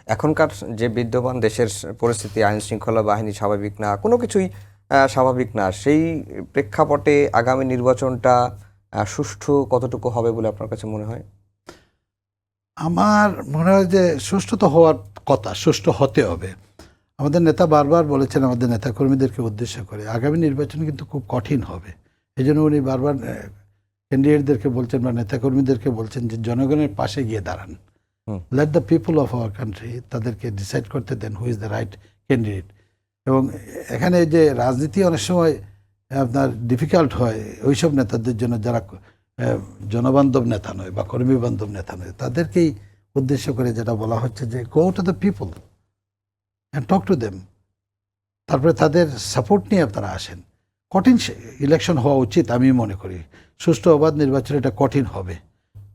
এখনকার যে বিদ্যমান দেশের পরিস্থিতি, আইন শৃঙ্খলা বাহিনী স্বাভাবিক না, কোনো কিছুই স্বাভাবিক না, সেই প্রেক্ষাপটে আগামী নির্বাচনটা সুষ্ঠু কতটুকু হবে বলে আপনার কাছে মনে হয়? আমার মনে হয় যে সুষ্ঠু তো হওয়ার কথা, সুষ্ঠু হতে হবে। আমাদের নেতা বারবার বলেছেন আমাদের নেতাকর্মীদেরকে উদ্দেশ্য করে, আগামী নির্বাচন কিন্তু খুব কঠিন হবে। এই জন্য উনি বারবার ক্যান্ডিডেটদেরকে বলছেন বা নেতাকর্মীদেরকে বলছেন যে জনগণের পাশে গিয়ে দাঁড়ান। Let the people of our country, তাদেরকে ডিসাইড করতে দেন who is the right candidate. এবং এখানে যে রাজনীতি অনেক সময় আপনার ডিফিকাল্ট হয় ওইসব নেতাদের জন্য যারা জনবান্ধব নেতা নয় বা কর্মী বান্ধব নেতা নয়, তাদেরকেই উদ্দেশ্য করে যেটা বলা হচ্ছে যে go to the people and talk to them, তারপরে তাদের সাপোর্ট নিয়ে আপনারা আসেন। কঠিন ইলেকশন হওয়া উচিত আমি মনে করি। সুষ্ঠু অবাধ নির্বাচন এটা কঠিন হবে।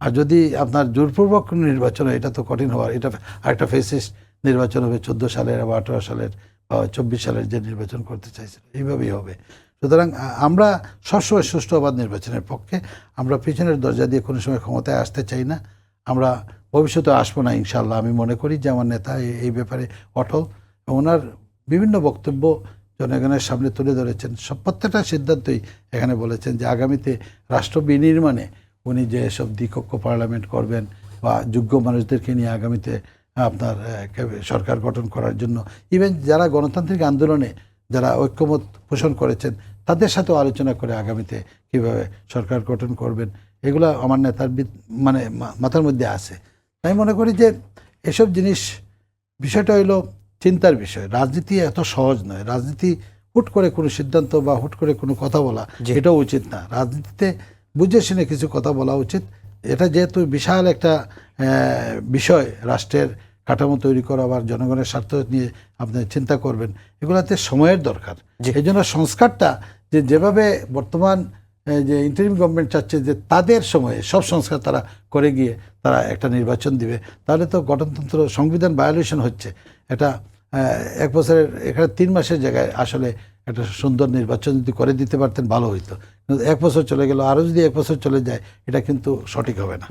আর যদি আপনার জোরপূর্বক নির্বাচন হয়, এটা তো কঠিন হওয়ার, এটা আরেকটা ফেসিস্ট নির্বাচন হবে 14 সালের বা 18 সালের বা 24 সালের যে নির্বাচন করতে চাইছিল, এইভাবেই হবে। সুতরাং আমরা সবসময় সুষ্ঠু অবাধ নির্বাচনের পক্ষে। আমরা পিছনের দরজা দিয়ে কোনো সময় ক্ষমতায় আসতে চাই না। আমরা ভবিষ্যতে আসবো না ইনশাল্লাহ। আমি মনে করি যে আমার নেতা এই ব্যাপারে অটল। ওনার বিভিন্ন বক্তব্য জনগণের সামনে তুলে ধরেছেন। প্রত্যেকটা সিদ্ধান্তই এখানে বলেছেন যে আগামীতে রাষ্ট্র বিনির্মাণে উনি যে সব দ্বিকক্ষ পার্লামেন্ট করবেন বা যোগ্য মানুষদেরকে নিয়ে আগামীতে আপনার সরকার গঠন করার জন্য, ইভেন যারা গণতান্ত্রিক আন্দোলনে যারা ঐক্যমত পোষণ করেছেন তাদের সাথেও আলোচনা করে আগামীতে কীভাবে সরকার গঠন করবেন, এগুলো আমার নেতার মানে মাথার মধ্যে আছে। আমি মনে করি যে এসব জিনিস, বিষয়টা হইল চিন্তার বিষয়। রাজনীতি এত সহজ নয়। রাজনীতি হুট করে কোনো সিদ্ধান্ত বা হুট করে কোনো কথা বলা এটাও উচিত না। রাজনীতিতে বুঝে শুনে কিছু কথা বলা উচিত। এটা যেহেতু বিশাল একটা বিষয়, রাষ্ট্রের কাঠামো তৈরি করা বা জনগণের স্বার্থ নিয়ে আপনি চিন্তা করবেন, এগুলোতে সময়ের দরকার। এই জন্য সংস্কারটা যেভাবে বর্তমান যে ইন্টারিম গভর্নমেন্ট চাচ্ছে যে তাদের সময়ে সব সংস্কার তারা করে গিয়ে তারা একটা নির্বাচন দিবে, তাহলে তো গণতন্ত্র সংবিধান ভায়োলেশন হচ্ছে। এটা 1 বছরের, এখানে 3 মাসের জায়গায় আসলে একটা সুন্দর নির্বাচন যদি করে দিতে পারতেন ভালো হইতো। কিন্তু 1 বছর চলে গেল, আরও যদি 1 বছর চলে যায়, এটা কিন্তু সঠিক হবে না।